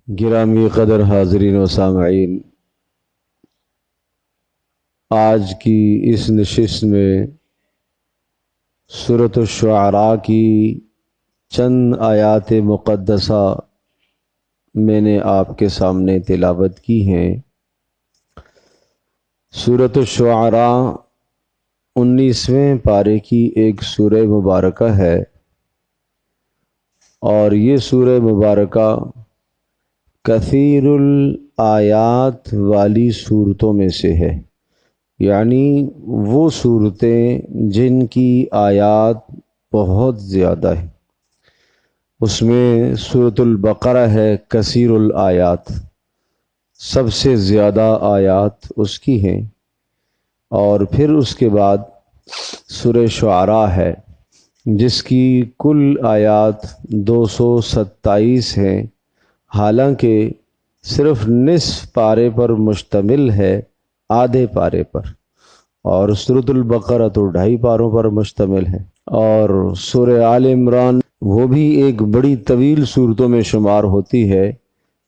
گرامی قدر حاضرین و سامعین، آج کی اس نشست میں سورۃ الشعراء کی چند آیات مقدسہ میں نے آپ کے سامنے تلاوت کی ہیں۔ سورۃ الشعراء 19ویں پارے کی ایک سورہ مبارکہ ہے، اور یہ سورہ مبارکہ کثیر الآیات والی صورتوں میں سے ہے، یعنی وہ صورتیں جن کی آیات بہت زیادہ ہیں۔ اس میں سورۃ البقرہ ہے کثیر الآیات، سب سے زیادہ آیات اس کی ہیں، اور پھر اس کے بعد سورہ شعراء ہے جس کی کل آیات 227 ہیں، حالانکہ صرف نصف پارے پر مشتمل ہے، آدھے پارے پر، اور سورۃ البقرہ تو 2.5 پاروں پر مشتمل ہے۔ اور سورہ آل عمران وہ بھی ایک بڑی طویل صورتوں میں شمار ہوتی ہے،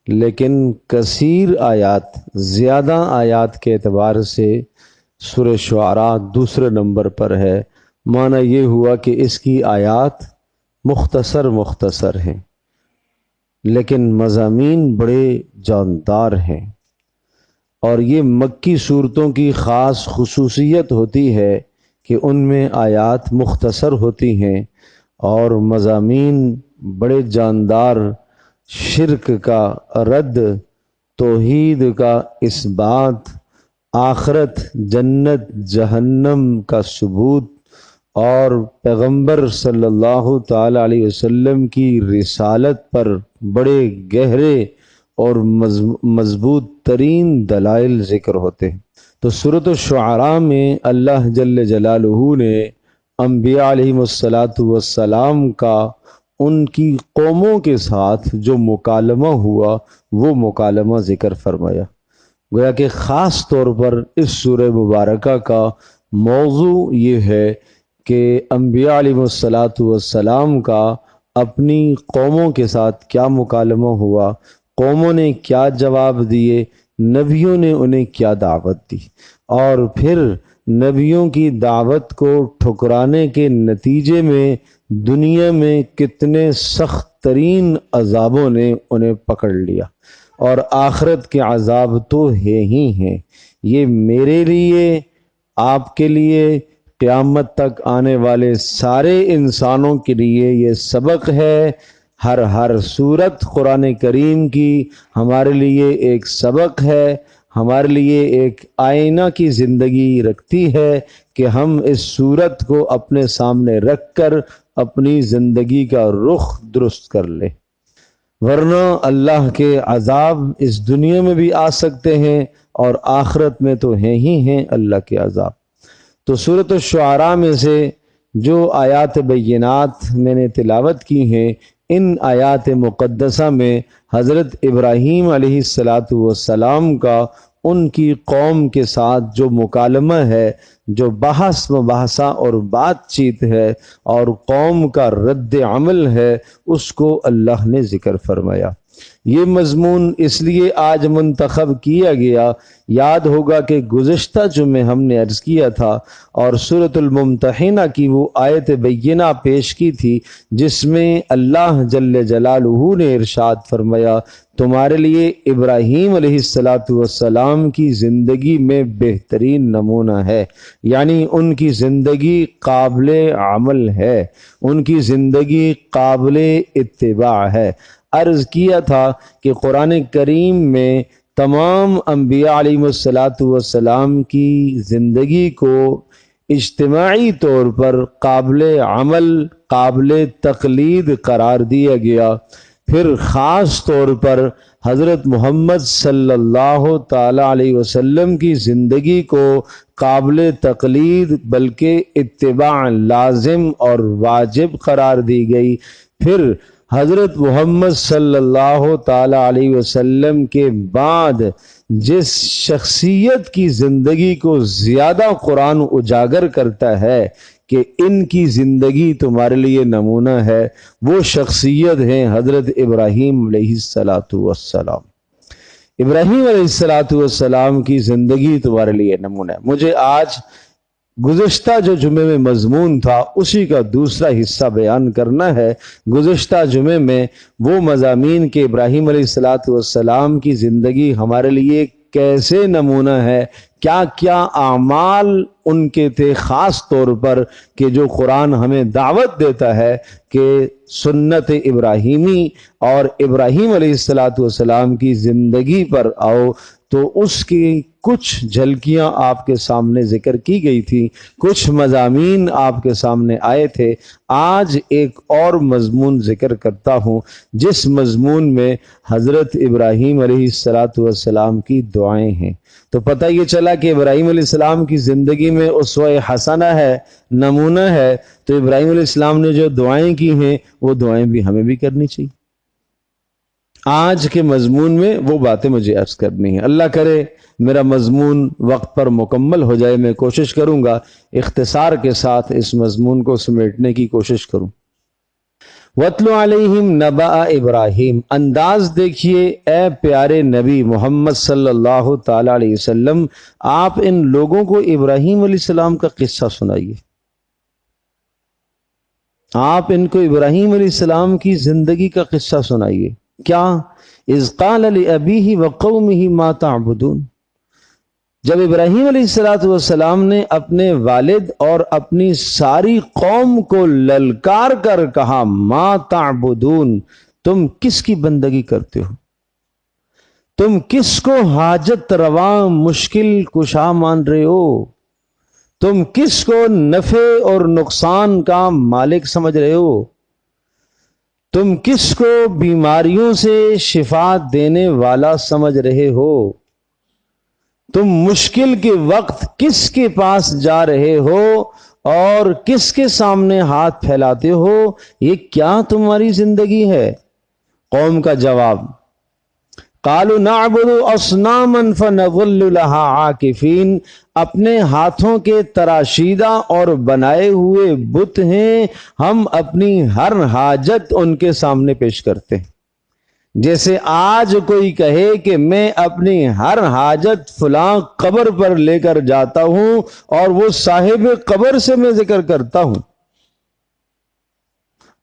لیکن کثیر آیات، زیادہ آیات کے اعتبار سے سورہ شعراء دوسرے نمبر پر ہے۔ معنی یہ ہوا کہ اس کی آیات مختصر ہیں، لیکن مضامین بڑے جاندار ہیں۔ اور یہ مکی صورتوں کی خاص خصوصیت ہوتی ہے کہ ان میں آیات مختصر ہوتی ہیں اور مضامین بڑے جاندار، شرک کا رد، توحید کا اثبات، آخرت، جنت، جہنم کا ثبوت، اور پیغمبر صلی اللہ تعالی علیہ وسلم کی رسالت پر بڑے گہرے اور مضبوط ترین دلائل ذکر ہوتے ہیں۔ تو سورۃ الشعراء میں اللہ جل جلالہ نے انبیاء علیہم السلام کا ان کی قوموں کے ساتھ جو مکالمہ ہوا وہ مکالمہ ذکر فرمایا۔ گویا کہ خاص طور پر اس سورہ مبارکہ کا موضوع یہ ہے کہ انبیاء علیہم السلام کا اپنی قوموں کے ساتھ کیا مکالمہ ہوا، قوموں نے کیا جواب دیے، نبیوں نے انہیں کیا دعوت دی، اور پھر نبیوں کی دعوت کو ٹھکرانے کے نتیجے میں دنیا میں کتنے سخت ترین عذابوں نے انہیں پکڑ لیا، اور آخرت کے عذاب تو ہے ہی ہیں۔ یہ میرے لیے، آپ کے لیے، قیامت تک آنے والے سارے انسانوں کے لیے یہ سبق ہے۔ ہر سورت قرآن کریم کی ہمارے لیے ایک سبق ہے، ہمارے لیے ایک آئینہ کی زندگی رکھتی ہے کہ ہم اس سورت کو اپنے سامنے رکھ کر اپنی زندگی کا رخ درست کر لیں، ورنہ اللہ کے عذاب اس دنیا میں بھی آ سکتے ہیں اور آخرت میں تو ہیں ہی ہیں اللہ کے عذاب۔ تو سورۃ الشعراء میں سے جو آیات بینات میں نے تلاوت کی ہیں، ان آیات مقدسہ میں حضرت ابراہیم علیہ السلام کا ان کی قوم کے ساتھ جو مکالمہ ہے، جو بحث مباحثہ اور بات چیت ہے، اور قوم کا رد عمل ہے، اس کو اللہ نے ذکر فرمایا۔ یہ مضمون اس لیے آج منتخب کیا گیا، یاد ہوگا کہ گزشتہ جمعے ہم نے عرض کیا تھا اور سورۃ الممتحنہ کی وہ آیت بینہ پیش کی تھی جس میں اللہ جل جلالہ نے ارشاد فرمایا تمہارے لیے ابراہیم علیہ السلام کی زندگی میں بہترین نمونہ ہے، یعنی ان کی زندگی قابل عمل ہے، ان کی زندگی قابل اتباع ہے۔ عرض کیا تھا کہ قرآن کریم میں تمام انبیاء علیہ السلام کی زندگی کو اجتماعی طور پر قابل عمل، قابل تقلید قرار دیا گیا۔ پھر خاص طور پر حضرت محمد صلی اللہ تعالی علیہ وسلم کی زندگی کو قابل تقلید بلکہ اتباع لازم اور واجب قرار دی گئی۔ پھر حضرت محمد صلی اللہ تعالی علیہ وسلم کے بعد جس شخصیت کی زندگی کو زیادہ قرآن اجاگر کرتا ہے کہ ان کی زندگی تمہارے لیے نمونہ ہے، وہ شخصیت ہیں حضرت ابراہیم علیہ السلام۔ ابراہیم علیہ السلام کی زندگی تمہارے لیے نمونہ ہے۔ مجھے آج گزشتہ جو جمعے میں مضمون تھا اسی کا دوسرا حصہ بیان کرنا ہے۔ گزشتہ جمعے میں وہ مضامین کہ ابراہیم علیہ السلام کی زندگی ہمارے لیے کیسے نمونہ ہے، کیا کیا اعمال ان کے تھے، خاص طور پر کہ جو قرآن ہمیں دعوت دیتا ہے کہ سنت ابراہیمی اور ابراہیم علیہ السلام کی زندگی پر آؤ، تو اس کی کچھ جھلکیاں آپ کے سامنے ذکر کی گئی تھی، کچھ مضامین آپ کے سامنے آئے تھے۔ آج ایک اور مضمون ذکر کرتا ہوں جس مضمون میں حضرت ابراہیم علیہ السلام کی دعائیں ہیں۔ تو پتہ یہ چلا کہ ابراہیم علیہ السلام کی زندگی میں اسوہ حسنہ ہے، نمونہ ہے، تو ابراہیم علیہ السلام نے جو دعائیں کی ہیں وہ دعائیں بھی ہمیں بھی کرنی چاہیے۔ آج کے مضمون میں وہ باتیں مجھے عرض کرنی ہیں۔ اللہ کرے میرا مضمون وقت پر مکمل ہو جائے، میں کوشش کروں گا اختصار کے ساتھ اس مضمون کو سمیٹنے کی کوشش کروں۔ وَاتْلُ عَلَيْهِمْ نَبَأَ ابراہیم، انداز دیکھیے اے پیارے نبی محمد صلی اللہ تعالی علیہ وسلم، آپ ان لوگوں کو ابراہیم علیہ السلام کا قصہ سنائیے۔ آپ ان کو ابراہیم علیہ السلام کی زندگی کا قصہ سنائیے۔ کیا؟ اذ قال لأبیہ وقومہ ما تعبدون، جب ابراہیم علیہ السلام نے اپنے والد اور اپنی ساری قوم کو للکار کر کہا ما تعبدون، تم کس کی بندگی کرتے ہو، تم کس کو حاجت روا مشکل کشا مان رہے ہو، تم کس کو نفع اور نقصان کا مالک سمجھ رہے ہو، تم کس کو بیماریوں سے شفا دینے والا سمجھ رہے ہو، تم مشکل کے وقت کس کے پاس جا رہے ہو اور کس کے سامنے ہاتھ پھیلاتے ہو، یہ کیا تمہاری زندگی ہے؟ قوم کا جواب، قالوا نعبد اصناما فنظل لها عاکفین، اپنے ہاتھوں کے تراشیدہ اور بنائے ہوئے بت ہیں، ہم اپنی ہر حاجت ان کے سامنے پیش کرتے ہیں۔ جیسے آج کوئی کہے کہ میں اپنی ہر حاجت فلاں قبر پر لے کر جاتا ہوں اور وہ صاحب قبر سے میں ذکر کرتا ہوں۔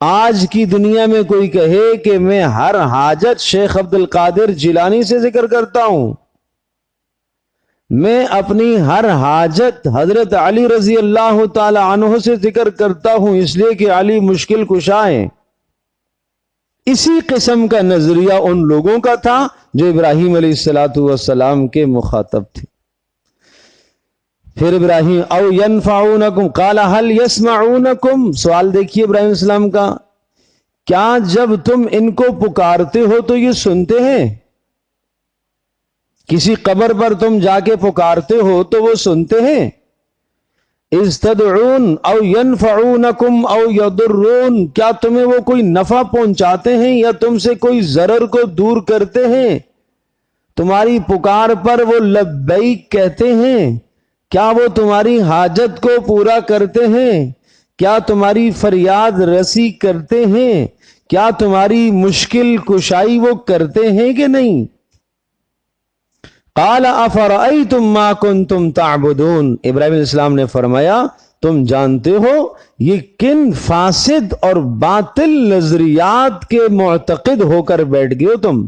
آج کی دنیا میں کوئی کہے کہ میں ہر حاجت شیخ عبد القادر جیلانی سے ذکر کرتا ہوں، میں اپنی ہر حاجت حضرت علی رضی اللہ تعالی عنہ سے ذکر کرتا ہوں، اس لیے کہ علی مشکل کشا ہیں۔ اسی قسم کا نظریہ ان لوگوں کا تھا جو ابراہیم علیہ السلام کے مخاطب تھے۔ پھر ابراہیم او ینفعونکم قال هل یسمعونکم، سوال دیکھیے ابراہیم علیہ السلام کا، کیا جب تم ان کو پکارتے ہو تو یہ سنتے ہیں؟ کسی قبر پر تم جا کے پکارتے ہو تو وہ سنتے ہیں؟ اذ تدعون او ینفعونکم او یضرون، کیا تمہیں وہ کوئی نفع پہنچاتے ہیں یا تم سے کوئی ضرر کو دور کرتے ہیں؟ تمہاری پکار پر وہ لبیک کہتے ہیں؟ کیا وہ تمہاری حاجت کو پورا کرتے ہیں؟ کیا تمہاری فریاد رسی کرتے ہیں؟ کیا تمہاری مشکل کشائی وہ کرتے ہیں کہ نہیں؟ قال افرأیتم ما کنتم تعبدون، ابراہیم علیہ السلام نے فرمایا تم جانتے ہو یہ کن فاسد اور باطل نظریات کے معتقد ہو کر بیٹھ گئے ہو تم؟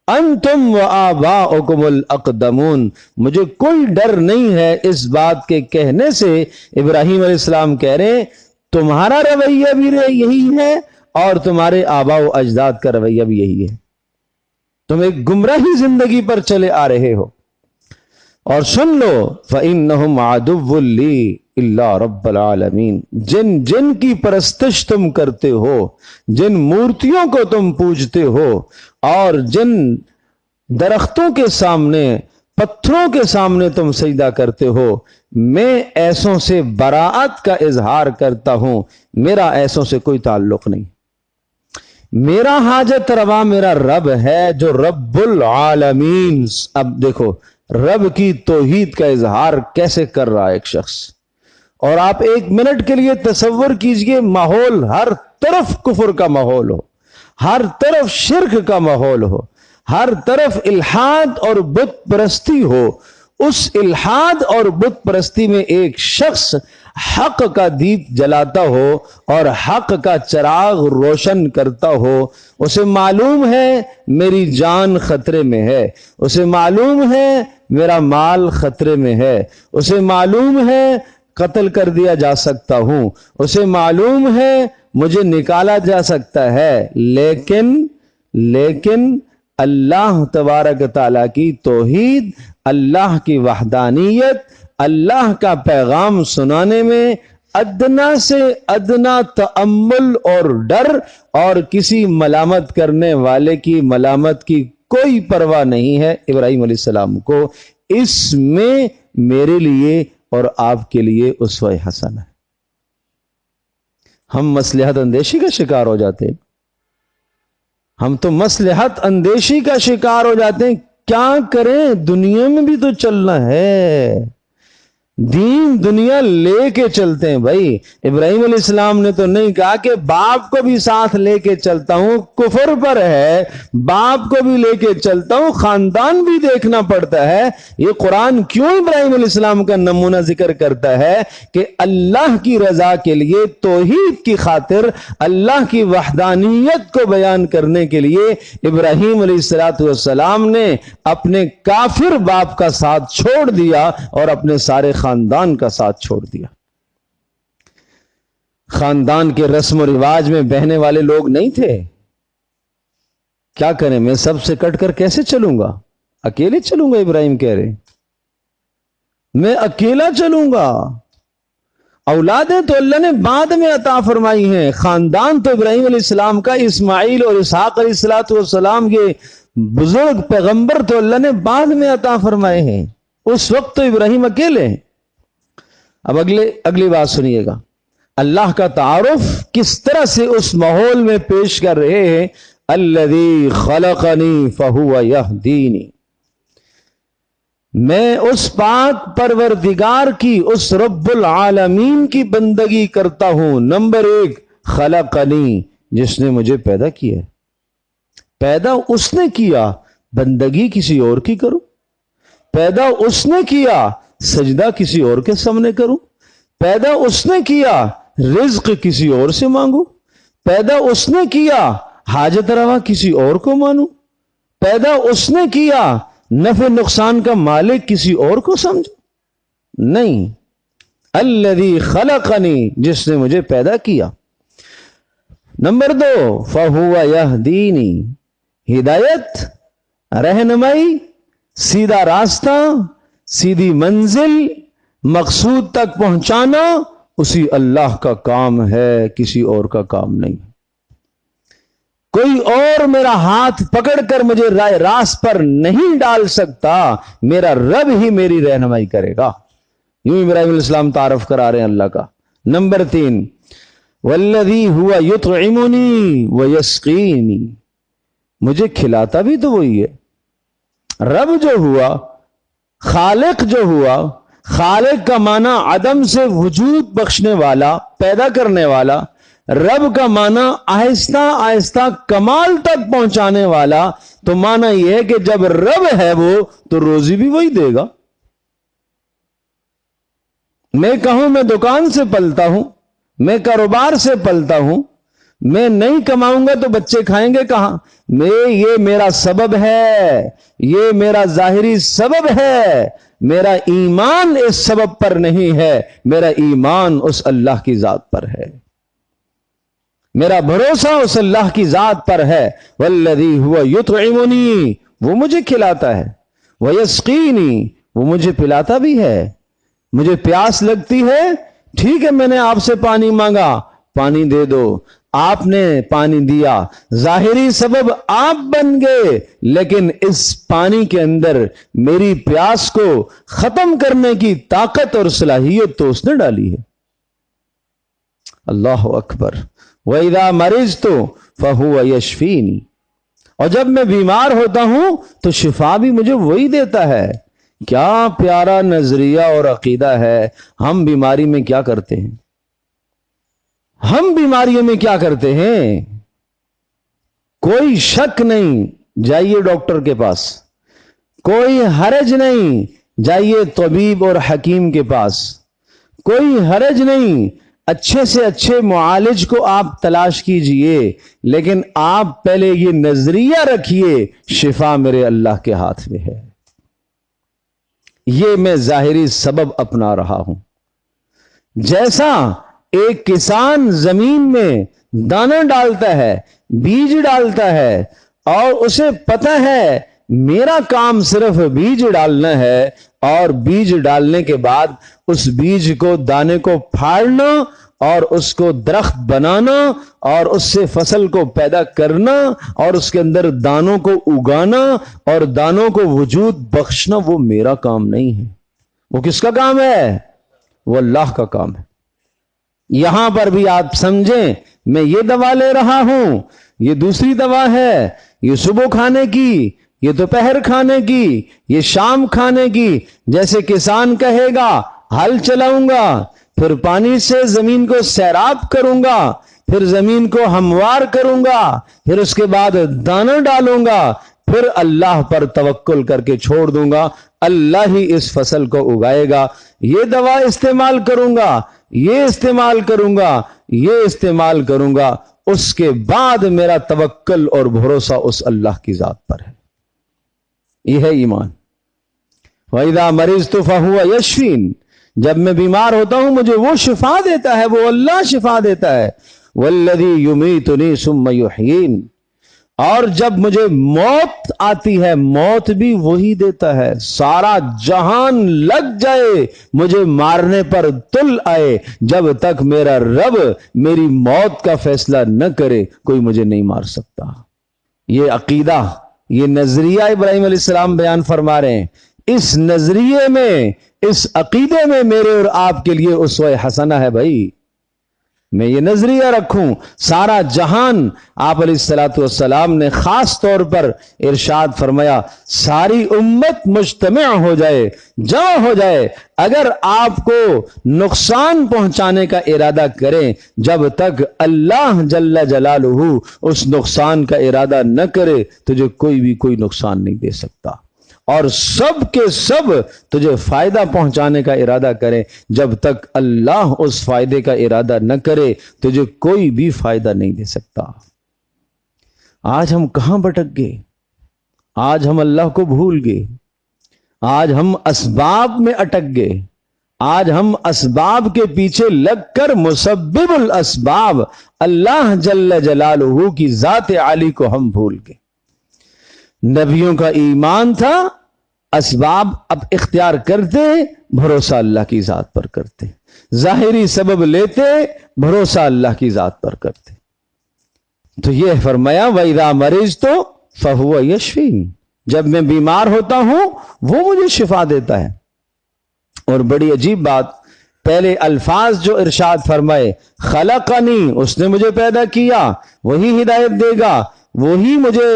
انتم و آباؤکم الاقدمون، مجھے کوئی ڈر نہیں ہے اس بات کے کہنے سے، ابراہیم علیہ السلام کہہ رہے ہیں تمہارا رویہ بھی یہی ہے اور تمہارے آباء و اجداد کا رویہ بھی یہی ہے، تم ایک گمراہی زندگی پر چلے آ رہے ہو۔ اور سن لو فَإِنَّهُمْ عَدُوٌّ لِّي إِلَّا رَبَّ الْعَالَمِينَ، جن کی پرستش تم کرتے ہو، جن مورتیوں کو تم پوجتے ہو اور جن درختوں کے سامنے پتھروں کے سامنے تم سجدہ کرتے ہو، میں ایسوں سے براءت کا اظہار کرتا ہوں، میرا ایسوں سے کوئی تعلق نہیں، میرا حاجت روا میرا رب ہے جو رب العالمین۔ اب دیکھو رب کی توحید کا اظہار کیسے کر رہا ہے ایک شخص، اور آپ ایک منٹ کے لیے تصور کیجئے ماحول ہر طرف کفر کا ماحول ہو، ہر طرف شرک کا ماحول ہو، ہر طرف الحاد اور بت پرستی ہو، اس الحاد اور بت پرستی میں ایک شخص حق کا دیپ جلاتا ہو اور حق کا چراغ روشن کرتا ہو، اسے معلوم ہے میری جان خطرے میں ہے، اسے معلوم ہے میرا مال خطرے میں ہے، اسے معلوم ہے قتل کر دیا جا سکتا ہوں، اسے معلوم ہے مجھے نکالا جا سکتا ہے، لیکن اللہ تبارک تعالیٰ کی توحید، اللہ کی وحدانیت، اللہ کا پیغام سنانے میں ادنا سے ادنا تأمل اور ڈر اور کسی ملامت کرنے والے کی ملامت کی کوئی پرواہ نہیں ہے ابراہیم علیہ السلام کو۔ اس میں میرے لیے اور آپ کے لیے اسوہ حسن ہے۔ ہم مصلحت اندیشی کا شکار ہو جاتے ہیں، ہم تو مصلحت اندیشی کا شکار ہو جاتے ہیں۔ کیا کریں، دنیا میں بھی تو چلنا ہے، دین دنیا لے کے چلتے ہیں بھائی۔ ابراہیم علیہ السلام نے تو نہیں کہا کہ باپ کو بھی ساتھ لے کے چلتا ہوں، کفر پر ہے، باپ کو بھی لے کے چلتا ہوں، خاندان بھی دیکھنا پڑتا ہے۔ یہ قرآن کیوں ابراہیم علیہ السلام کا نمونہ ذکر کرتا ہے کہ اللہ کی رضا کے لیے، توحید کی خاطر، اللہ کی وحدانیت کو بیان کرنے کے لیے ابراہیم علیہ السلام نے اپنے کافر باپ کا ساتھ چھوڑ دیا اور اپنے سارے خاندان کا ساتھ چھوڑ دیا۔ خاندان کے رسم و رواج میں بہنے والے لوگ نہیں تھے۔ کیا کریں، میں سب سے کٹ کر کیسے چلوں گا؟ اکیلے چلوں گا، ابراہیم کہہ رہے میں اکیلا چلوں گا۔ اولادیں تو اللہ نے بعد میں عطا فرمائی ہیں، خاندان تو ابراہیم علیہ السلام کا، اسماعیل اور اسحاق علیہ السلام کے بزرگ پیغمبر تو اللہ نے بعد میں عطا فرمائے ہیں، اس وقت تو ابراہیم اکیلے ہیں۔ اب اگلی بات سنیے گا، اللہ کا تعارف کس طرح سے اس ماحول میں پیش کر رہے ہیں۔ الذی خلقنی فہو یہدینی، میں اس پاک پروردگار کی، اس رب العالمین کی بندگی کرتا ہوں۔ نمبر ایک، خلقنی، جس نے مجھے پیدا کیا ہے، پیدا اس نے کیا، بندگی کسی اور کی کروں؟ پیدا اس نے کیا، سجدہ کسی اور کے سامنے کروں؟ پیدا اس نے کیا، رزق کسی اور سے مانگوں؟ پیدا اس نے کیا، حاجت روا کسی اور کو مانوں؟ پیدا اس نے کیا، نفع نقصان کا مالک کسی اور کو سمجھوں؟ نہیں، الذی خلقنی، جس نے مجھے پیدا کیا۔ نمبر دو، فہو یہدینی، ہدایت، رہنمائی، سیدھا راستہ، سیدھی منزل، مقصود تک پہنچانا اسی اللہ کا کام ہے، کسی اور کا کام نہیں۔ کوئی اور میرا ہاتھ پکڑ کر مجھے راست پر نہیں ڈال سکتا، میرا رب ہی میری رہنمائی کرے گا۔ یوں ابراہیم علیہ السلام تعارف کرا رہے ہیں اللہ کا۔ نمبر تین، والذی ہوا یطعمنی ویسقینی، مجھے کھلاتا بھی تو وہی ہے۔ رب جو ہوا، خالق جو ہوا، خالق کا معنی عدم سے وجود بخشنے والا، پیدا کرنے والا، رب کا معنی آہستہ آہستہ کمال تک پہنچانے والا، تو معنی یہ ہے کہ جب رب ہے وہ تو روزی بھی وہی دے گا۔ میں کہوں میں دکان سے پلتا ہوں، میں کاروبار سے پلتا ہوں، میں نہیں کماؤں گا تو بچے کھائیں گے کہاں؟ یہ میرا سبب ہے، یہ میرا ظاہری سبب ہے، میرا ایمان اس سبب پر نہیں ہے، میرا ایمان اس اللہ کی ذات پر ہے، میرا بھروسہ اس اللہ کی ذات پر ہے۔ والذی ہوا یطعمنی، وہ مجھے کھلاتا ہے، ویسقینی، وہ مجھے پلاتا بھی ہے۔ مجھے پیاس لگتی ہے، ٹھیک ہے، میں نے آپ سے پانی مانگا، پانی دے دو، آپ نے پانی دیا، ظاہری سبب آپ بن گئے، لیکن اس پانی کے اندر میری پیاس کو ختم کرنے کی طاقت اور صلاحیت تو اس نے ڈالی ہے۔ اللہ اکبر۔ وَإِذَا مَرِضْتُ فَهُوَ يَشْفِينِ، اور جب میں بیمار ہوتا ہوں تو شفا بھی مجھے وہی دیتا ہے۔ کیا پیارا نظریہ اور عقیدہ ہے. ہم بیماری میں کیا کرتے ہیں؟ ہم بیماریوں میں کیا کرتے ہیں؟ کوئی شک نہیں، جائیے ڈاکٹر کے پاس. کوئی حرج نہیں، جائیے طبیب اور حکیم کے پاس. کوئی حرج نہیں، اچھے سے اچھے معالج کو آپ تلاش کیجئے، لیکن آپ پہلے یہ نظریہ رکھیے شفا میرے اللہ کے ہاتھ میں ہے. یہ میں ظاہری سبب اپنا رہا ہوں. جیسا ایک کسان زمین میں دانا ڈالتا ہے، بیج ڈالتا ہے، اور اسے پتہ ہے میرا کام صرف بیج ڈالنا ہے، اور بیج ڈالنے کے بعد اس بیج کو، دانے کو پھاڑنا اور اس کو درخت بنانا اور اس سے فصل کو پیدا کرنا اور اس کے اندر دانوں کو اگانا اور دانوں کو وجود بخشنا، وہ میرا کام نہیں ہے. وہ کس کا کام ہے؟ وہ اللہ کا کام ہے. یہاں پر بھی آپ سمجھیں، میں یہ دوا لے رہا ہوں، یہ دوسری دوا ہے، یہ صبح کھانے کی، یہ دوپہر کھانے کی، یہ شام کھانے کی. جیسے کسان کہے گا ہل چلاؤں گا، پھر پانی سے زمین کو سیراب کروں گا، پھر زمین کو ہموار کروں گا، پھر اس کے بعد دانا ڈالوں گا، پھر اللہ پر توکل کر کے چھوڑ دوں گا، اللہ ہی اس فصل کو اگائے گا. یہ دوا استعمال کروں گا، یہ استعمال کروں گا، یہ استعمال کروں گا، اس کے بعد میرا توکل اور بھروسہ اس اللہ کی ذات پر ہے. یہ ہے ایمان. وَإِذَا مَرِضْتُ فَهُوَ يَشْفِينِ. جب میں بیمار ہوتا ہوں مجھے وہ شفا دیتا ہے، وہ اللہ شفا دیتا ہے. وَالَّذِي يُمِيتُنِي ثُمَّ يُحْيِينِ. اور جب مجھے موت آتی ہے موت بھی وہی دیتا ہے. سارا جہان لگ جائے مجھے مارنے پر تل آئے، جب تک میرا رب میری موت کا فیصلہ نہ کرے کوئی مجھے نہیں مار سکتا. یہ عقیدہ، یہ نظریہ ابراہیم علیہ السلام بیان فرما رہے ہیں. اس نظریے میں، اس عقیدے میں میرے اور آپ کے لیے اسوہ حسنہ ہے. بھائی میں یہ نظریہ رکھوں، سارا جہان، آپ علیہ الصلوۃ والسلام نے خاص طور پر ارشاد فرمایا ساری امت مجتمع ہو جائے، جمع ہو جائے، اگر آپ کو نقصان پہنچانے کا ارادہ کریں، جب تک اللہ جل جلالہ اس نقصان کا ارادہ نہ کرے تجھے کوئی بھی کوئی نقصان نہیں دے سکتا. اور سب کے سب تجھے فائدہ پہنچانے کا ارادہ کریں، جب تک اللہ اس فائدے کا ارادہ نہ کرے تجھے کوئی بھی فائدہ نہیں دے سکتا. آج ہم کہاں بھٹک گئے؟ آج ہم اللہ کو بھول گئے. آج ہم اسباب میں اٹک گئے. آج ہم اسباب کے پیچھے لگ کر مسبب الاسباب اللہ جل جلالہ کی ذات عالی کو ہم بھول گئے. نبیوں کا ایمان تھا، اسباب اب اختیار کرتے، بھروسہ اللہ کی ذات پر کرتے، ظاہری سبب لیتے، بھروسہ اللہ کی ذات پر کرتے. تو یہ فرمایا وَإِذَا مَرِضْتُ فَهُوَ يَشْفِينِ. جب میں بیمار ہوتا ہوں وہ مجھے شفا دیتا ہے. اور بڑی عجیب بات، پہلے الفاظ جو ارشاد فرمائے خلقنی، اس نے مجھے پیدا کیا، وہی ہدایت دے گا، وہی مجھے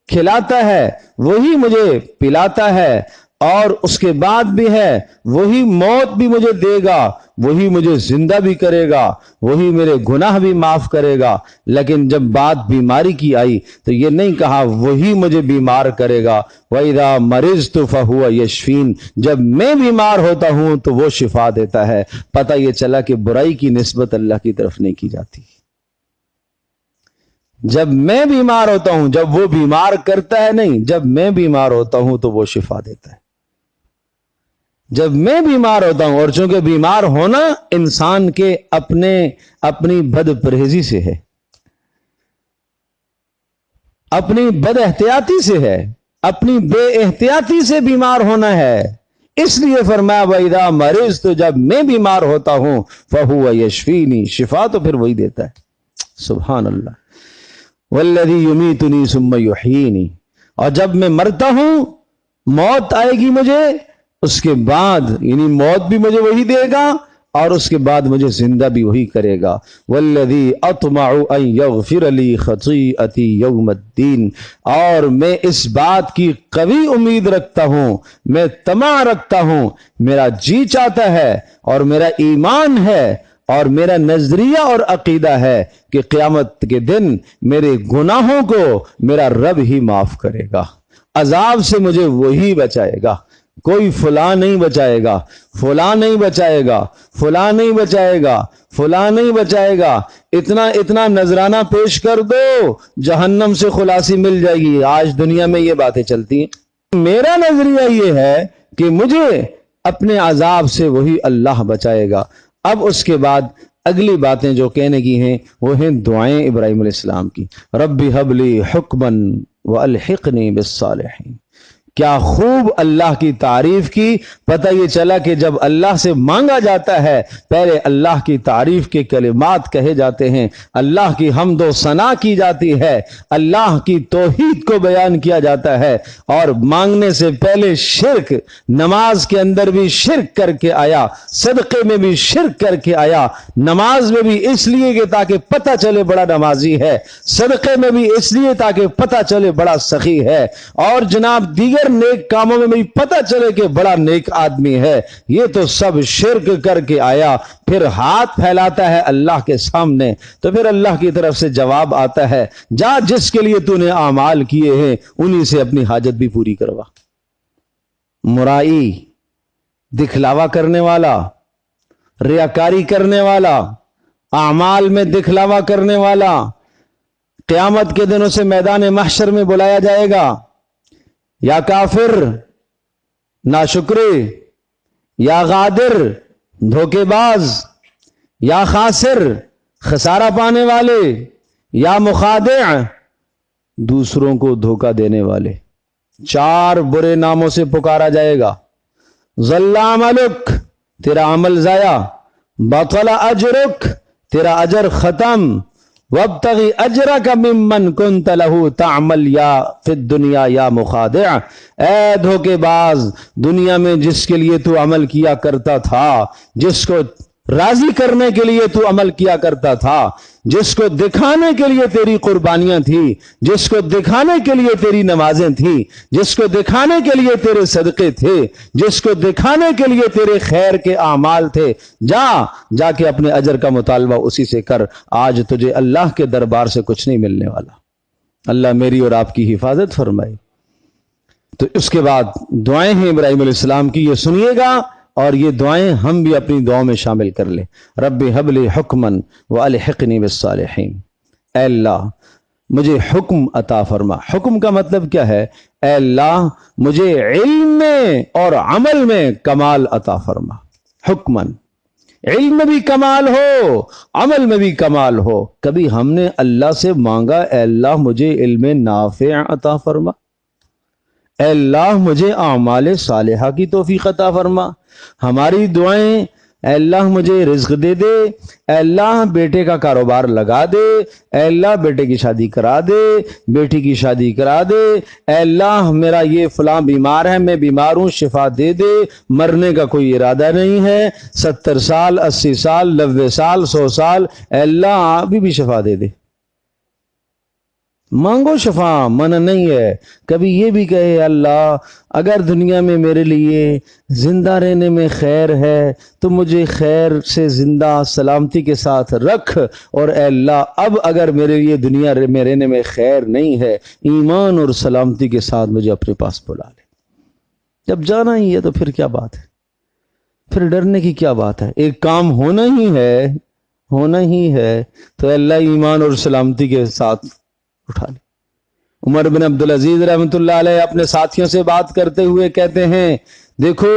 کھلاتا ہے، وہی مجھے پلاتا ہے، اور اس کے بعد بھی ہے وہی موت بھی مجھے دے گا، وہی مجھے زندہ بھی کرے گا، وہی میرے گناہ بھی معاف کرے گا. لیکن جب بات بیماری کی آئی تو یہ نہیں کہا وہی مجھے بیمار کرے گا. وَإِذَا مَرِضْتُ فَهُوَ يَشْفِينِ. جب میں بیمار ہوتا ہوں تو وہ شفا دیتا ہے. پتہ یہ چلا کہ برائی کی نسبت اللہ کی طرف نہیں کی جاتی. جب میں بیمار ہوتا ہوں، جب وہ بیمار کرتا ہے نہیں، جب میں بیمار ہوتا ہوں تو وہ شفا دیتا ہے. جب میں بیمار ہوتا ہوں، اور چونکہ بیمار ہونا انسان کے اپنی بد پرہیزی سے ہے، اپنی بد احتیاطی سے ہے، اپنی بے احتیاطی سے بیمار ہونا ہے. اس لیے فرمایا وَإِذَا مَرِضْتُ، جب میں بیمار ہوتا ہوں فَهُوَ يَشْفِينِ، شفا تو پھر وہی دیتا ہے. سبحان اللہ. وَالَّذِي يُمِيتُنِي ثُمَّ يُحْيِينِ. اور جب میں مرتا ہوں موت آئے گی مجھے، اس کے بعد یعنی موت بھی مجھے وہی دے گا اور اس کے بعد مجھے زندہ بھی وہی کرے گا. والذی اطمع ان یغفر لی خطیئتی یوم الدین، اور میں اس بات کی قوی امید رکھتا ہوں، میں طمع رکھتا ہوں، میرا جی چاہتا ہے اور میرا ایمان ہے اور میرا نظریہ اور عقیدہ ہے کہ قیامت کے دن میرے گناہوں کو میرا رب ہی معاف کرے گا، عذاب سے مجھے وہی بچائے گا، کوئی فلاں نہیں بچائے گا، فلاں نہیں بچائے گا، فلاں نہیں بچائے گا، فلاں نہیں بچائے گا. اتنا نذرانہ پیش کر دو جہنم سے خلاصی مل جائے گی. آج دنیا میں یہ باتیں چلتی ہیں. میرا نظریہ یہ ہے کہ مجھے اپنے عذاب سے وہی اللہ بچائے گا. اب اس کے بعد اگلی باتیں جو کہنے کی ہیں وہ ہیں دعائیں ابراہیم علیہ السلام کی. رب ہب لی حکما والحقنی بالصالحین. کیا خوب اللہ کی تعریف کی. پتہ یہ چلا کہ جب اللہ سے مانگا جاتا ہے پہلے اللہ کی تعریف کے کلمات کہے جاتے ہیں، اللہ کی حمد و ثنا کی جاتی ہے، اللہ کی توحید کو بیان کیا جاتا ہے. اور مانگنے سے پہلے شرک، نماز کے اندر بھی شرک کر کے آیا، صدقے میں بھی شرک کر کے آیا، نماز میں بھی اس لیے کہ تاکہ پتہ چلے بڑا نمازی ہے، صدقے میں بھی اس لیے تاکہ پتہ چلے بڑا سخی ہے، اور جناب دیگر نیک کاموں میں بھی پتہ چلے کہ بڑا نیک آدمی ہے. یہ تو سب شرک کر کے آیا، پھر ہاتھ پھیلاتا ہے اللہ کے سامنے، تو پھر اللہ کی طرف سے جواب آتا ہے، جا جس کے لیے تو نے اعمال کیے ہیں انہی سے اپنی حاجت بھی پوری کروا. مرائی، دکھلاوا کرنے والا، ریاکاری کرنے والا، اعمال میں دکھلاوا کرنے والا، قیامت کے دن اسے میدان محشر میں بلایا جائے گا. یا کافر، ناشکرے، یا غادر، دھوکے باز، یا خاسر، خسارہ پانے والے، یا مخادع، دوسروں کو دھوکہ دینے والے. 4 برے ناموں سے پکارا جائے گا. ضل عملک، تیرا عمل ضائع. بطل اجرک، تیرا اجر ختم. وابتغی اجرک ممن کنت لہ تعمل یا فی الدنیا یا مخادع. اے دھوکے باز، دنیا میں جس کے لیے تو عمل کیا کرتا تھا، جس کو راضی کرنے کے لیے تو عمل کیا کرتا تھا، جس کو دکھانے کے لیے تیری قربانیاں تھیں، جس کو دکھانے کے لیے تیری نمازیں تھیں، جس کو دکھانے کے لیے تیرے صدقے تھے، جس کو دکھانے کے لیے تیرے خیر کے اعمال تھے، جا کے اپنے اجر کا مطالبہ اسی سے کر. آج تجھے اللہ کے دربار سے کچھ نہیں ملنے والا. اللہ میری اور آپ کی حفاظت فرمائے. تو اس کے بعد دعائیں ہیں ابراہیم علیہ السلام کی، یہ سنیے گا اور یہ دعائیں ہم بھی اپنی دعاؤں میں شامل کر لیں. رب ہب لی حکما والحقنی بالصالحین. اے اللہ مجھے حکم عطا فرما. حکم کا مطلب کیا ہے؟ اے اللہ مجھے علم میں اور عمل میں کمال عطا فرما. حکما، علم میں بھی کمال ہو، عمل میں بھی کمال ہو. کبھی ہم نے اللہ سے مانگا اے اللہ مجھے علم نافع عطا فرما، اے اللہ مجھے اعمال صالحہ کی توفیق عطا فرما. ہماری دعائیں اے اللہ مجھے رزق دے دے، اے اللہ بیٹے کا کاروبار لگا دے، اے اللہ بیٹے کی شادی کرا دے، بیٹی کی شادی کرا دے، اے اللہ میرا یہ فلاں بیمار ہے، میں بیمار ہوں، شفا دے دے، مرنے کا کوئی ارادہ نہیں ہے، 70 سال 80 سال 90 سال 100 سال، اے اللہ ابھی بھی شفا دے دے. مانگو شفا، منع نہیں ہے. کبھی یہ بھی کہے اللہ اگر دنیا میں میرے لیے زندہ رہنے میں خیر ہے تو مجھے خیر سے زندہ سلامتی کے ساتھ رکھ، اور اے اللہ اب اگر میرے لیے دنیا میں رہنے میں خیر نہیں ہے، ایمان اور سلامتی کے ساتھ مجھے اپنے پاس بلا لے. جب جانا ہی ہے تو پھر کیا بات ہے، پھر ڈرنے کی کیا بات ہے؟ ایک کام ہونا ہی ہے تو اے اللہ ایمان اور سلامتی کے ساتھ اٹھا لے. عمر بن عبدالعزیز رحمۃ اللہ علیہ اپنے ساتھیوں سے بات کرتے ہوئے کہتے ہیں دیکھو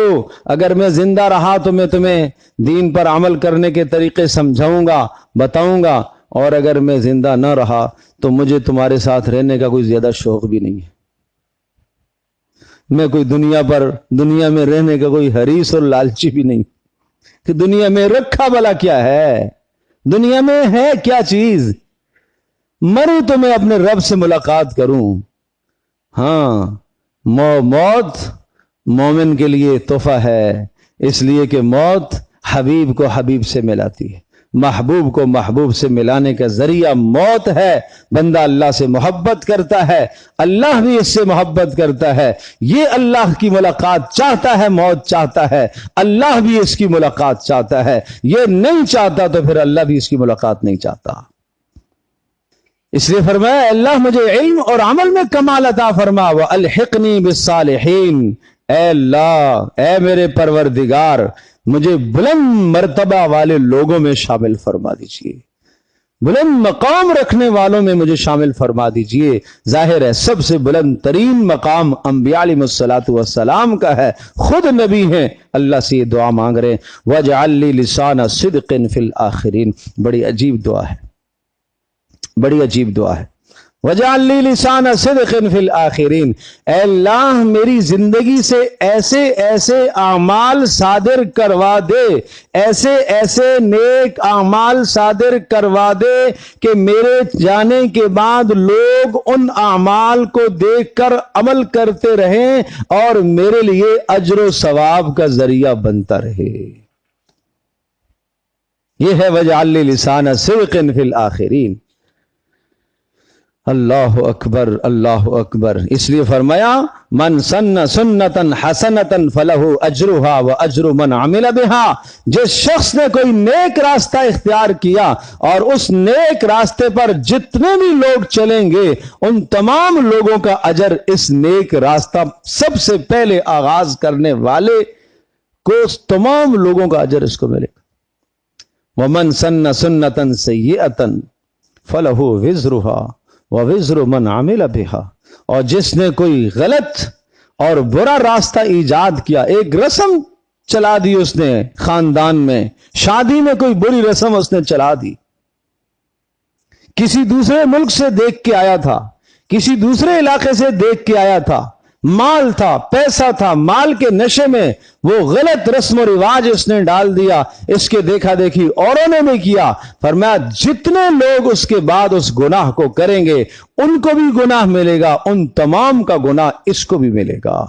اگر میں زندہ رہا تو میں تمہیں دین پر عمل کرنے کے طریقے سمجھاؤں گا، بتاؤں گا، اور اگر میں زندہ نہ رہا تو مجھے تمہارے ساتھ رہنے کا کوئی زیادہ شوق بھی نہیں ہے. میں کوئی دنیا میں رہنے کا کوئی حریص اور لالچی بھی نہیں کہ دنیا میں رکھا بھلا کیا ہے، دنیا میں ہے کیا چیز. مروں تو میں اپنے رب سے ملاقات کروں. ہاں موت مومن کے لیے تحفہ ہے، اس لیے کہ موت حبیب کو حبیب سے ملاتی ہے، محبوب کو محبوب سے ملانے کا ذریعہ موت ہے۔ بندہ اللہ سے محبت کرتا ہے، اللہ بھی اس سے محبت کرتا ہے، یہ اللہ کی ملاقات چاہتا ہے، موت چاہتا ہے، اللہ بھی اس کی ملاقات چاہتا ہے، یہ نہیں چاہتا تو پھر اللہ بھی اس کی ملاقات نہیں چاہتا۔ اس لیے فرمایا اللہ مجھے علم اور عمل میں کمال عطا فرما، وَأَلْحِقْنِي بِالصَّالِحِينَ، اے اللہ، اے میرے پروردگار، مجھے بلند مرتبہ والے لوگوں میں شامل فرما دیجئے، بلند مقام رکھنے والوں میں مجھے شامل فرما دیجئے۔ ظاہر ہے سب سے بلند ترین مقام انبیاء علیہ الصلوۃ والسلام کا ہے، خود نبی ہیں، اللہ سے یہ دعا مانگ رہے ہیں، وَاجْعَلْ لِي لِسَانَ صِدْقٍ فِي الْآخِرِينَ۔ بڑی عجیب دعا ہے، بڑی عجیب دعا ہے، وَاجْعَلْ لِي لِسَانَ صِدْقٍ فِي الْآخِرِينَ۔ اے اللہ میری زندگی سے ایسے ایسے اعمال صادر کروا دے، ایسے ایسے نیک اعمال صادر کروا دے کہ میرے جانے کے بعد لوگ ان اعمال کو دیکھ کر عمل کرتے رہیں اور میرے لیے اجر و ثواب کا ذریعہ بنتا رہے۔ یہ ہے وَاجْعَلْ لِي لِسَانَ صِدْقٍ فِي الْآخِرِينَ۔ اللہ اکبر، اللہ اکبر۔ اس لیے فرمایا من سن سنتن حسنتن فلہ اجرہا واجر من عمل بہا، جس شخص نے کوئی نیک راستہ اختیار کیا اور اس نیک راستے پر جتنے بھی لوگ چلیں گے ان تمام لوگوں کا اجر اس نیک راستہ سب سے پہلے آغاز کرنے والے کو تمام لوگوں کا اجر اس کو ملے گا۔ ومن سن سنتن سیئتن فلہ وزرہا وَوِزْرُ مَنْ عَمِلَ بِهَا، اور جس نے کوئی غلط اور برا راستہ ایجاد کیا، ایک رسم چلا دی اس نے خاندان میں، شادی میں کوئی بری رسم اس نے چلا دی، کسی دوسرے ملک سے دیکھ کے آیا تھا، کسی دوسرے علاقے سے دیکھ کے آیا تھا، مال تھا، پیسہ تھا، مال کے نشے میں وہ غلط رسم و رواج اس نے ڈال دیا، اس کے دیکھا دیکھی اوروں نے بھی کیا، فرمایا جتنے لوگ اس کے بعد اس گناہ کو کریں گے ان کو بھی گناہ ملے گا، ان تمام کا گناہ اس کو بھی ملے گا۔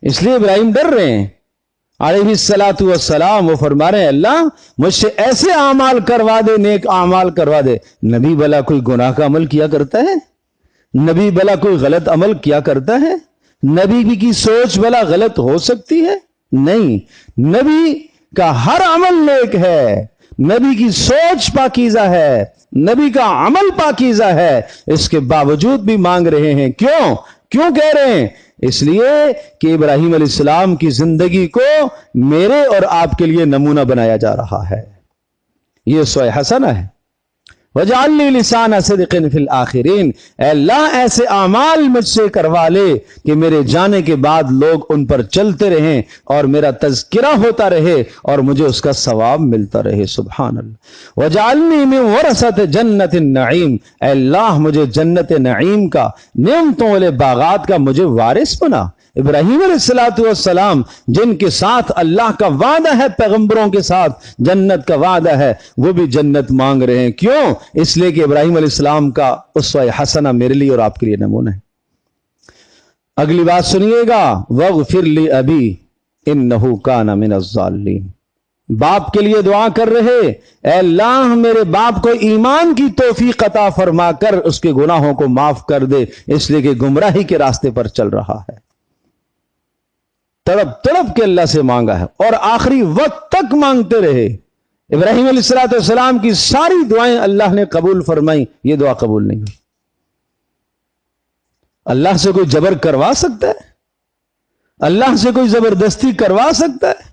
اس لیے ابراہیم ڈر رہے ہیں علیہ الصلوۃ والسلام، وہ فرما رہے ہیں اللہ مجھ سے ایسے اعمال کروا دے، نیک اعمال کروا دے۔ نبی بلا کوئی گناہ کا عمل کیا کرتا ہے؟ نبی بلا کوئی غلط عمل کیا کرتا ہے؟ نبی کی سوچ بلا غلط ہو سکتی ہے؟ نہیں، نبی کا ہر عمل نیک ہے، نبی کی سوچ پاکیزہ ہے، نبی کا عمل پاکیزہ ہے، اس کے باوجود بھی مانگ رہے ہیں۔ کیوں کہہ رہے ہیں؟ اس لیے کہ ابراہیم علیہ السلام کی زندگی کو میرے اور آپ کے لیے نمونہ بنایا جا رہا ہے، یہ اسوہ حسنہ ہے۔ وَاجْعَلْ لِي لِسَانَ صِدْقٍ فِي الْآخِرِينَ، اے اللہ ایسے اعمال مجھ سے کروا لے کہ میرے جانے کے بعد لوگ ان پر چلتے رہیں اور میرا تذکرہ ہوتا رہے اور مجھے اس کا ثواب ملتا رہے۔ سبحان اللہ۔ وَاجْعَلْنِي مِن وَرَثَةِ جَنَّةِ النَّعِيمِ، اے اللہ مجھے جنت نعیم کا، نعمتوں والے باغات کا مجھے وارث بنا۔ ابراہیم علیہ الصلوۃ والسلام جن کے ساتھ اللہ کا وعدہ ہے، پیغمبروں کے ساتھ جنت کا وعدہ ہے، وہ بھی جنت مانگ رہے ہیں۔ کیوں؟ اس لیے کہ ابراہیم علیہ السلام کا اسوہ حسنہ میرے لیے اور آپ کے لیے نمونہ ہے۔ اگلی بات سنیے گا، وَاغْفِرْ لِأَبِي إِنَّهُ كَانَ مِنَ الظَّالِمِينَ، باپ کے لیے دعا کر رہے، اے اللہ میرے باپ کو ایمان کی توفیق عطا فرما کر اس کے گناہوں کو معاف کر دے، اس لیے کہ گمراہی کے راستے پر چل رہا ہے۔ تڑپ تڑپ کے اللہ سے مانگا ہے اور آخری وقت تک مانگتے رہے۔ ابراہیم علیہ السلام کی ساری دعائیں اللہ نے قبول فرمائیں، یہ دعا قبول نہیں ہوئی۔ اللہ سے کوئی جبر کروا سکتا ہے؟ اللہ سے کوئی زبردستی کروا سکتا ہے؟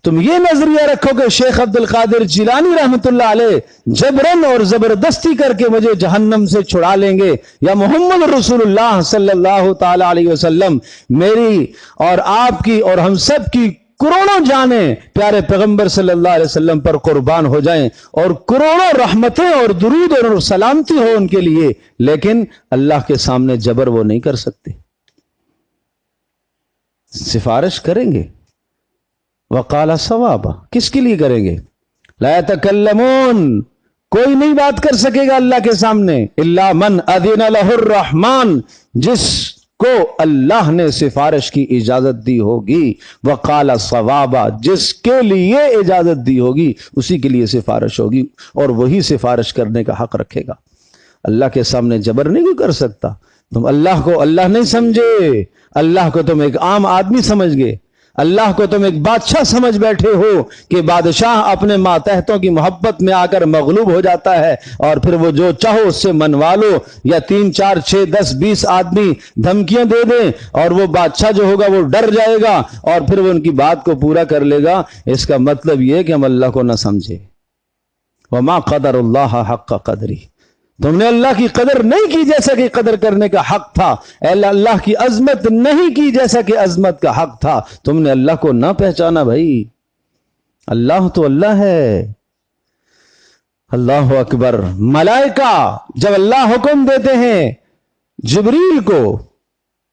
تم یہ نظریہ رکھو کہ شیخ عبد القادر جیلانی رحمت اللہ علیہ جبرن اور زبردستی کر کے مجھے جہنم سے چھڑا لیں گے، یا محمد رسول اللہ صلی اللہ تعالی علیہ وسلم میری اور آپ کی اور ہم سب کی کروڑوں جانیں پیارے پیغمبر صلی اللہ علیہ وسلم پر قربان ہو جائیں اور کروڑوں رحمتیں اور درود اور سلامتی ہو ان کے لیے، لیکن اللہ کے سامنے جبر وہ نہیں کر سکتے۔ سفارش کریں گے، وقال ثوابا، کس کے لیے کریں گے؟ لا يتکلمون، کوئی نہیں بات کر سکے گا اللہ کے سامنے، الا من اذن له الرحمن، جس کو اللہ نے سفارش کی اجازت دی ہوگی، وقال صوابا، جس کے لیے اجازت دی ہوگی اسی کے لیے سفارش ہوگی، اور وہی سفارش کرنے کا حق رکھے گا۔ اللہ کے سامنے جبر نہیں کوئی کر سکتا۔ تم اللہ کو اللہ نہیں سمجھے، اللہ کو تم ایک عام آدمی سمجھ گئے، اللہ کو تم ایک بادشاہ سمجھ بیٹھے ہو کہ بادشاہ اپنے ماتحتوں کی محبت میں آ کر مغلوب ہو جاتا ہے، اور پھر وہ جو چاہو اس سے منوا لو، یا 3 4 6 10 20 آدمی دھمکیاں دے دیں اور وہ بادشاہ جو ہوگا وہ ڈر جائے گا اور پھر وہ ان کی بات کو پورا کر لے گا۔ اس کا مطلب یہ کہ ہم اللہ کو نہ سمجھے۔ وما قدر اللہ حق قدری، تم نے اللہ کی قدر نہیں کی جیسا کہ قدر کرنے کا حق تھا، اللہ کی عظمت نہیں کی جیسا کہ عظمت کا حق تھا، تم نے اللہ کو نہ پہچانا۔ بھائی اللہ تو اللہ ہے۔ اللہ اکبر۔ ملائکہ جب اللہ حکم دیتے ہیں جبریل کو،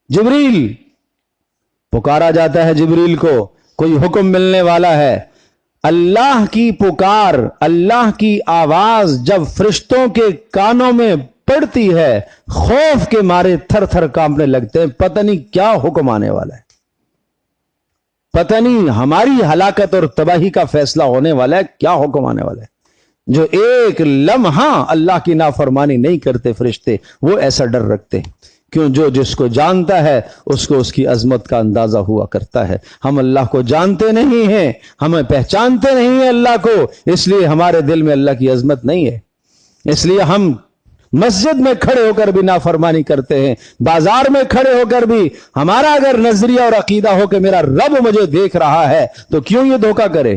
جبریل پکارا جاتا ہے، جبریل کو کوئی حکم ملنے والا ہے، اللہ کی پکار، اللہ کی آواز جب فرشتوں کے کانوں میں پڑتی ہے، خوف کے مارے تھر تھر کانپنے لگتے ہیں، پتہ نہیں کیا حکم آنے والا ہے، پتہ نہیں ہماری ہلاکت اور تباہی کا فیصلہ ہونے والا ہے، کیا حکم آنے والا ہے۔ جو ایک لمحہ اللہ کی نافرمانی نہیں کرتے فرشتے، وہ ایسا ڈر رکھتے ہیں، کیوں؟ جو جس کو جانتا ہے اس کو اس کی عظمت کا اندازہ ہوا کرتا ہے۔ ہم اللہ کو جانتے نہیں ہیں، ہمیں پہچانتے نہیں ہیں اللہ کو، اس لیے ہمارے دل میں اللہ کی عظمت نہیں ہے، اس لیے ہم مسجد میں کھڑے ہو کر بھی نافرمانی کرتے ہیں، بازار میں کھڑے ہو کر بھی ہمارا اگر نظریہ اور عقیدہ ہو کہ میرا رب مجھے دیکھ رہا ہے تو کیوں یہ دھوکہ کرے؟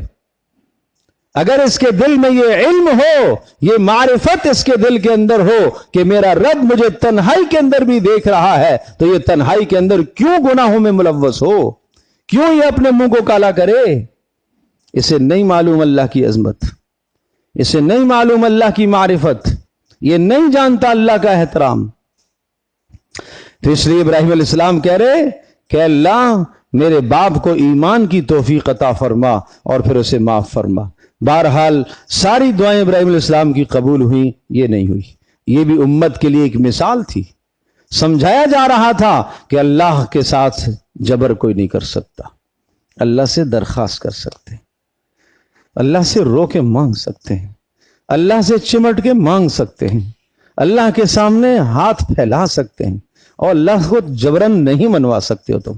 اگر اس کے دل میں یہ علم ہو، یہ معرفت اس کے دل کے اندر ہو کہ میرا رب مجھے تنہائی کے اندر بھی دیکھ رہا ہے، تو یہ تنہائی کے اندر کیوں گناہوں میں ملوث ہو؟ کیوں یہ اپنے منہ کو کالا کرے؟ اسے نہیں معلوم اللہ کی عظمت، اسے نہیں معلوم اللہ کی معرفت، یہ نہیں جانتا اللہ کا احترام۔ تو اس لیے ابراہیم علیہ السلام کہہ رہے کہ اللہ میرے باپ کو ایمان کی توفیق عطا فرما اور پھر اسے معاف فرما۔ بہرحال ساری دعائیں ابراہیم علیہ السلام کی قبول ہوئیں، یہ نہیں ہوئی۔ یہ بھی امت کے لیے ایک مثال تھی، سمجھایا جا رہا تھا کہ اللہ کے ساتھ جبر کوئی نہیں کر سکتا، اللہ سے درخواست کر سکتے ہیں، اللہ سے رو کے مانگ سکتے ہیں، اللہ سے چمٹ کے مانگ سکتے ہیں، اللہ کے سامنے ہاتھ پھیلا سکتے ہیں، اور اللہ کو جبرن نہیں منوا سکتے ہو تم۔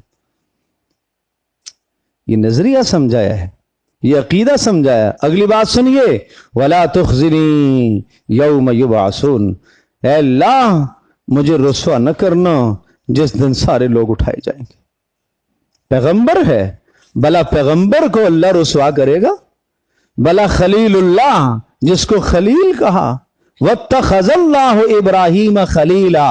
یہ نظریہ سمجھایا ہے، یہ عقیدہ سمجھایا۔ اگلی بات سنیے، وَلَا تُخْزِنِي يَوْمَ يُبْعَثُونَ، اے اللہ مجھے رسوا نہ کرنا جس دن سارے لوگ اٹھائے جائیں گے۔ پیغمبر ہے، بلا پیغمبر کو اللہ رسوا کرے گا؟ بلا خلیل اللہ جس کو خلیل کہا، وَاتَّخَذَ اللَّهُ إِبْرَاهِيمَ خَلِيلًا،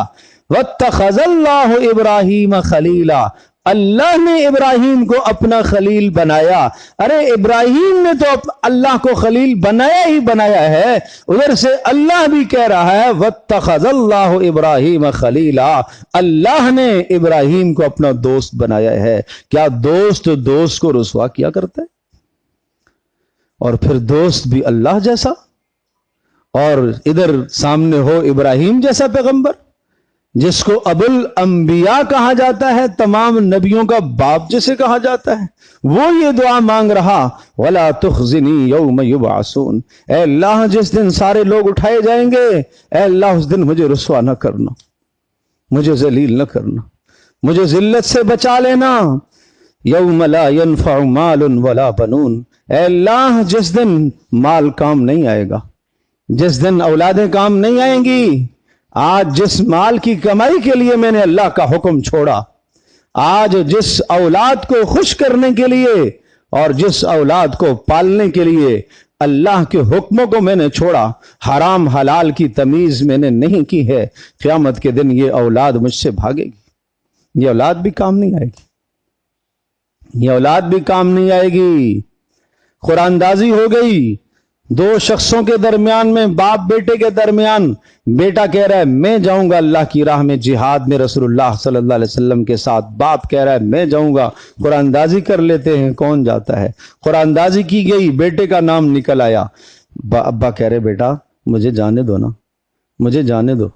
وَاتَّخَذَ اللَّهُ إِبْرَاهِيمَ خَلِيلًا، اللہ نے ابراہیم کو اپنا خلیل بنایا۔ ارے ابراہیم نے تو اللہ کو خلیل بنایا ہی بنایا ہے، ادھر سے اللہ بھی کہہ رہا ہے وَاتَّخَذَ اللَّهُ إِبْرَاهِيمَ خَلِيلًا، اللہ نے ابراہیم کو اپنا دوست بنایا ہے۔ کیا دوست دوست کو رسوا کیا کرتا ہے؟ اور پھر دوست بھی اللہ جیسا، اور ادھر سامنے ہو ابراہیم جیسا پیغمبر جس کو ابو الانبیاء کہا جاتا ہے، تمام نبیوں کا باپ جسے کہا جاتا ہے، وہ یہ دعا مانگ رہا وَلَا تُخْزِنِي يَوْمَ يُبْعَثُونَ، اے اللہ جس دن سارے لوگ اٹھائے جائیں گے، اے اللہ اس دن مجھے رسوا نہ کرنا، مجھے ذلیل نہ کرنا، مجھے ذلت سے بچا لینا۔ یوم لا ينفع مال ولا بنون، اے اللہ جس دن مال کام نہیں آئے گا، جس دن اولادیں کام نہیں آئیں گی۔ آج جس مال کی کمائی کے لیے میں نے اللہ کا حکم چھوڑا، آج جس اولاد کو خوش کرنے کے لیے اور جس اولاد کو پالنے کے لیے اللہ کے حکموں کو میں نے چھوڑا، حرام حلال کی تمیز میں نے نہیں کی ہے، قیامت کے دن یہ اولاد مجھ سے بھاگے گی، یہ اولاد بھی کام نہیں آئے گی، یہ اولاد بھی کام نہیں آئے گی۔ قرآن دازی ہو گئی دو شخصوں کے درمیان میں، باپ بیٹے کے درمیان۔ بیٹا کہہ رہا ہے میں جاؤں گا اللہ کی راہ میں جہاد میں رسول اللہ صلی اللہ علیہ وسلم کے ساتھ، باپ کہہ رہا ہے میں جاؤں گا۔ قرآن دازی کر لیتے ہیں، کون جاتا ہے؟ قرآن دازی کی گئی، بیٹے کا نام نکل آیا، ابا کہہ رہے بیٹا مجھے جانے دو نا، مجھے جانے دو۔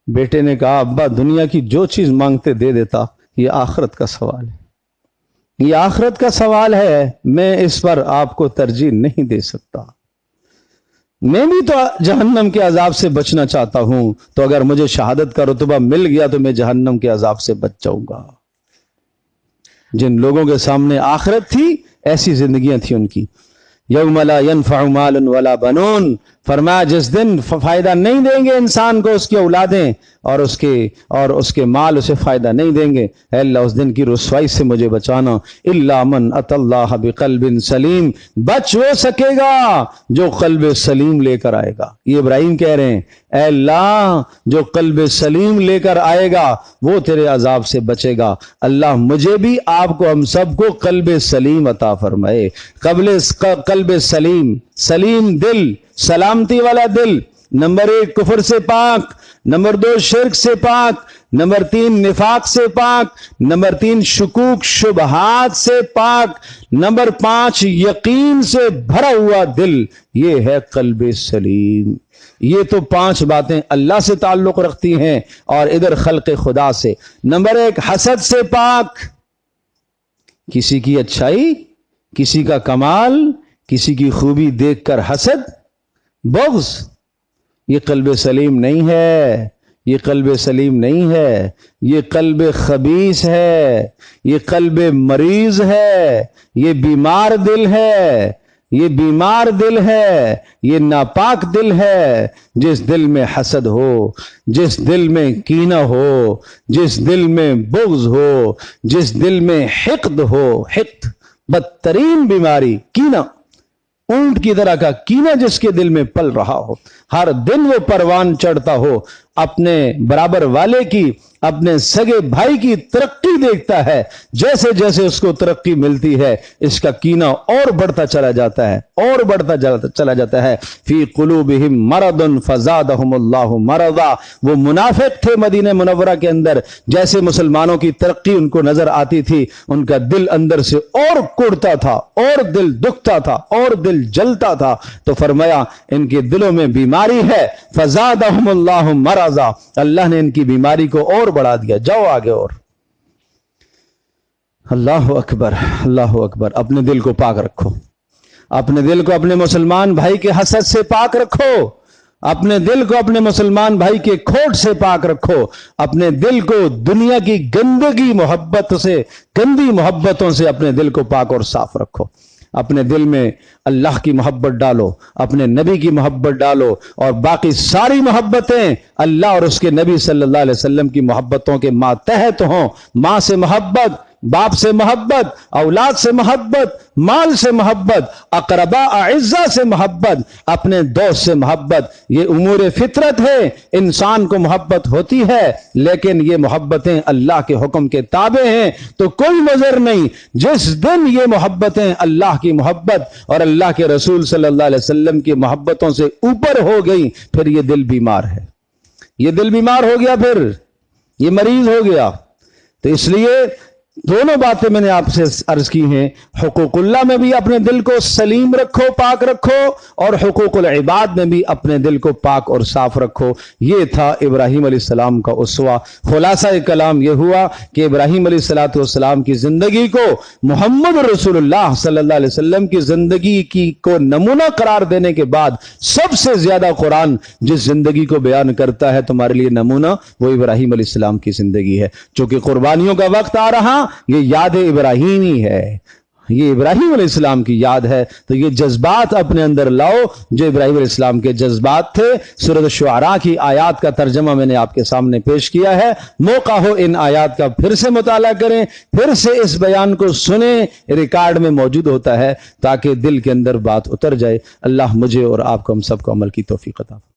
بیٹے نے کہا ابا دنیا کی جو چیز مانگتے دے دیتا، یہ آخرت کا سوال ہے، یہ آخرت کا سوال ہے، میں اس پر آپ کو ترجیح نہیں دے سکتا، میں بھی تو جہنم کے عذاب سے بچنا چاہتا ہوں، تو اگر مجھے شہادت کا رتبہ مل گیا تو میں جہنم کے عذاب سے بچ جاؤں گا۔ جن لوگوں کے سامنے آخرت تھی ایسی زندگیاں تھیں ان کی۔ یوم لا ينفع مال ولا بنون، فرمایا جس دن فائدہ نہیں دیں گے انسان کو اس کی اولادیں اور اس کے مال اسے فائدہ نہیں دیں گے۔ اے اللہ اس دن کی رسوائی سے مجھے بچانا۔ الا من اتى اللہ بقلب سلیم، بچ وہ سکے گا جو قلب سلیم لے کر آئے گا۔ یہ ابراہیم کہہ رہے ہیں اے اللہ جو قلب سلیم لے کر آئے گا وہ تیرے عذاب سے بچے گا۔ اللہ مجھے بھی آپ کو ہم سب کو قلب سلیم عطا فرمائے۔ قلب سلیم، سلیم دل، سلامتی والا دل۔ نمبر 1 کفر سے پاک، نمبر 2 شرک سے پاک، نمبر 3 نفاق سے پاک، نمبر 3 شکوک شبہات سے پاک، نمبر 5 یقین سے بھرا ہوا دل، یہ ہے قلب سلیم۔ یہ تو 5 باتیں اللہ سے تعلق رکھتی ہیں اور ادھر خلق خدا سے۔ نمبر 1 حسد سے پاک، کسی کی اچھائی، کسی کا کمال، کسی کی خوبی دیکھ کر حسد، بغض، یہ قلب سلیم نہیں ہے، یہ قلب سلیم نہیں ہے، یہ قلب خبیث ہے، یہ قلب مریض ہے، یہ بیمار دل ہے، یہ بیمار دل ہے، یہ ناپاک دل ہے۔ جس دل میں حسد ہو، جس دل میں کینہ ہو، جس دل میں بغض ہو، جس دل میں حقد ہو، حقد بدترین بیماری، کینہ، اونٹ کی طرح کا کینہ جس کے دل میں پل رہا ہو، ہر دن وہ پروان چڑھتا ہو، اپنے برابر والے کی، اپنے سگے بھائی کی ترقی دیکھتا ہے، جیسے جیسے اس کو ترقی ملتی ہے اس کا کینہ اور بڑھتا چلا جاتا ہے، اور بڑھتا چلا جاتا ہے۔ فی قلوبہم مرض فزادہم اللہ مرضا، وہ منافق تھے مدینہ منورہ کے اندر، جیسے مسلمانوں کی ترقی ان کو نظر آتی تھی ان کا دل اندر سے اور کڑتا تھا، اور دل دکھتا تھا، اور دل جلتا تھا، تو فرمایا ان کے دلوں میں بیماری ہے، فزادہم اللہ مرضا، اللہ نے ان کی بیماری کو اور بڑھا دیا۔ جاؤ آگے اور۔ اللہ اکبر، اللہ اکبر۔ اپنے دل کو پاک رکھو، اپنے دل کو اپنے مسلمان بھائی کے حسد سے پاک رکھو، اپنے دل کو اپنے مسلمان بھائی کے کھوٹ سے پاک رکھو، اپنے دل کو دنیا کی گندگی محبت سے، گندی محبتوں سے اپنے دل کو پاک اور صاف رکھو۔ اپنے دل میں اللہ کی محبت ڈالو، اپنے نبی کی محبت ڈالو، اور باقی ساری محبتیں اللہ اور اس کے نبی صلی اللہ علیہ وسلم کی محبتوں کے ماتحت ہوں۔ ماں سے محبت، باپ سے محبت، اولاد سے محبت، مال سے محبت، اقرباء اعزاء سے محبت، اپنے دوست سے محبت، یہ امور فطرت ہے۔ انسان کو محبت ہوتی ہے لیکن یہ محبتیں اللہ کے حکم کے تابع ہیں، تو کوئی نظر نہیں۔ جس دن یہ محبتیں اللہ کی محبت اور اللہ کے رسول صلی اللہ علیہ وسلم کی محبتوں سے اوپر ہو گئی، پھر یہ دل بیمار ہے، یہ دل بیمار ہو گیا، پھر یہ مریض ہو گیا۔ تو اس لیے دونوں باتیں میں نے آپ سے عرض کی ہیں، حقوق اللہ میں بھی اپنے دل کو سلیم رکھو، پاک رکھو، اور حقوق العباد میں بھی اپنے دل کو پاک اور صاف رکھو۔ یہ تھا ابراہیم علیہ السلام کا اسوہ۔ خلاصہ کلام یہ ہوا کہ ابراہیم علیہ السلام کی زندگی کو محمد رسول اللہ صلی اللہ علیہ وسلم کی زندگی کو نمونہ قرار دینے کے بعد سب سے زیادہ قرآن جس زندگی کو بیان کرتا ہے تمہارے لیے نمونہ، وہ ابراہیم علیہ السلام کی زندگی ہے۔ چونکہ قربانیوں کا وقت آ رہا، یہ یاد ابراہیمی ہے، یہ ابراہیم علیہ السلام کی یاد ہے، تو یہ جذبات اپنے اندر لاؤ جو ابراہیم علیہ السلام کے جذبات تھے۔ سورۃ الشعراء کی آیات کا ترجمہ میں نے آپ کے سامنے پیش کیا ہے، موقع ہو ان آیات کا پھر سے مطالعہ کریں، پھر سے اس بیان کو سنیں، ریکارڈ میں موجود ہوتا ہے تاکہ دل کے اندر بات اتر جائے۔ اللہ مجھے اور آپ کو، ہم سب کو عمل کی توفیق عطا فرمائے۔